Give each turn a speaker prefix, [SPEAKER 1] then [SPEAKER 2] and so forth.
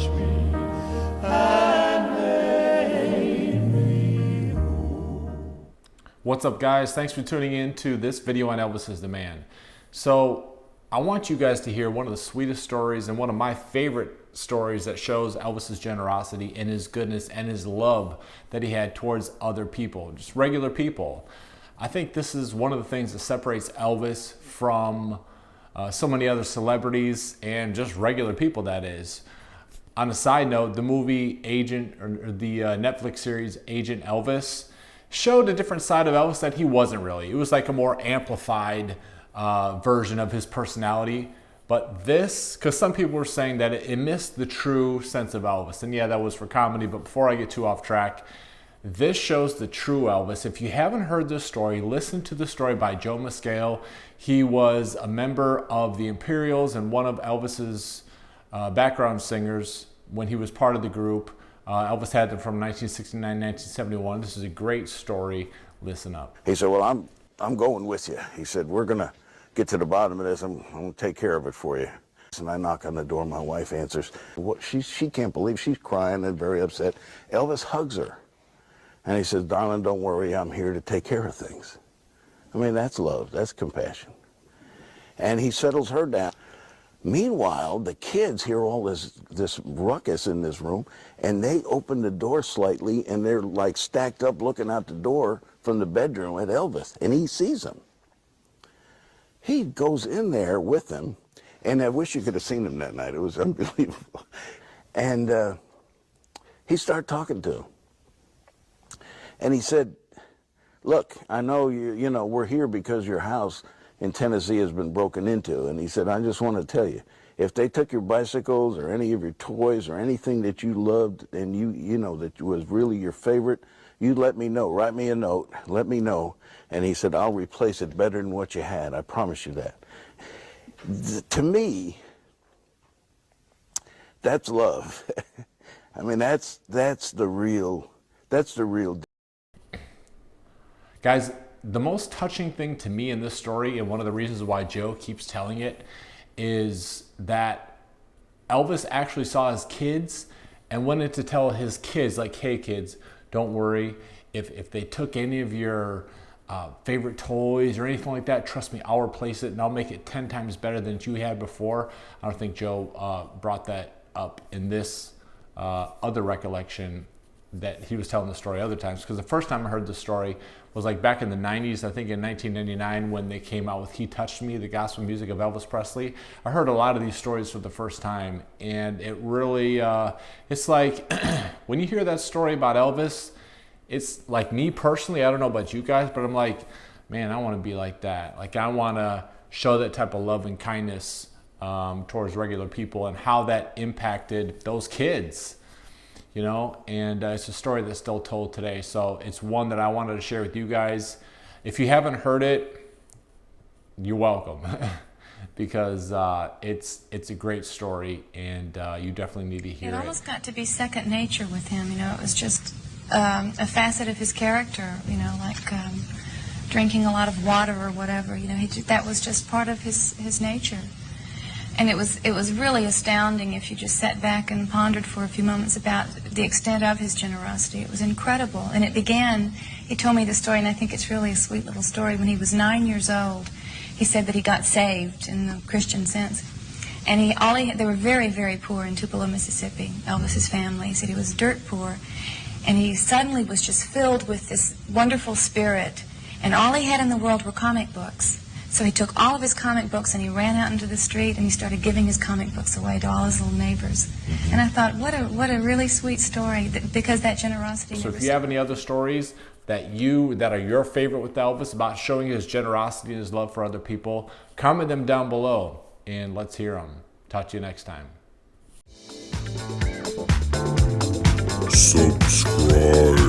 [SPEAKER 1] touched me and made me whole.
[SPEAKER 2] What's up, guys? Thanks for tuning in to this video on Elvis is the Man. So I want you guys to hear one of the sweetest stories and one of my favorite stories that shows Elvis's generosity and his goodness and his love that he had towards other people, just regular people. I think this is one of the things that separates Elvis from so many other celebrities and just regular people, that is. On a side note, the movie Agent, or the Netflix series Agent Elvis, showed a different side of Elvis that he wasn't really. It was like a more amplified version of his personality. But this, because some people were saying that it missed the true sense of Elvis. And yeah, that was for comedy. But before I get too off track, this shows the true Elvis. If you haven't heard this story, listen to the story by Joe Mascale. He was a member of the Imperials and one of Elvis's background singers when he was part of the group. Elvis had them from 1969 to 1971. This is a great story. Listen up.
[SPEAKER 3] He said, well, I'm going with you. He said, we're going to get to the bottom of this. I'm going to take care of it for you. And I knock on the door. My wife answers. She can't believe. She's crying and very upset. Elvis hugs her. And he says, darling, don't worry. I'm here to take care of things. I mean, that's love. That's compassion. And he settles her down. Meanwhile, the kids hear all this ruckus in this room, and they open the door slightly, and they're like stacked up looking out the door from the bedroom at Elvis, and he sees them. He goes in there with them, and I wish you could have seen him that night. It was unbelievable. And he started talking to him. And he said, look, I know you know we're here because your house in Tennessee has been broken into. And he said, I just want to tell you, if they took your bicycles or any of your toys or anything that you loved and you know that was really your favorite, you let me know. Write me a note. Let me know. And he said, I'll replace it better than what you had. I promise you that. To me, that's love. I mean, that's the real.
[SPEAKER 2] Guys, the most touching thing to me in this story, and one of the reasons why Joe keeps telling it, is that Elvis actually saw his kids and wanted to tell his kids, like, hey kids, don't worry. If they took any of your favorite toys or anything like that, trust me, I'll replace it and I'll make it 10 times better than you had before. I don't think Joe brought that up in this other recollection that he was telling the story other times, because the first time I heard the story was like back in the 90s, I think in 1999 when they came out with He Touched Me, the gospel music of Elvis Presley. I heard a lot of these stories for the first time, and it really, it's like, when you hear that story about Elvis, it's like, me personally, I don't know about you guys, but I'm like, man, I want to be like that. Like, I want to show that type of love and kindness towards regular people, and how that impacted those kids. You know, and it's a story that's still told today. So it's one that I wanted to share with you guys. If you haven't heard it, you're welcome, because it's a great story, and you definitely need to hear it.
[SPEAKER 4] It almost got to be second nature with him. You know, it was just a facet of his character. You know, like drinking a lot of water or whatever. You know, that was just part of his nature. And it was really astounding if you just sat back and pondered for a few moments about the extent of his generosity. It was incredible. And it began, he told me the story, and I think it's really a sweet little story. When he was 9 years old, he said that he got saved in the Christian sense. And they were very, very poor in Tupelo, Mississippi, Elvis's family. He said he was dirt poor. And he suddenly was just filled with this wonderful spirit. And all he had in the world were comic books. So he took all of his comic books and he ran out into the street and he started giving his comic books away to all his little neighbors. And I thought, what a really sweet story, because that generosity.
[SPEAKER 2] So if you have any other stories that are your favorite with Elvis about showing his generosity and his love for other people, comment them down below and let's hear them. Talk to you next time.
[SPEAKER 1] Subscribe.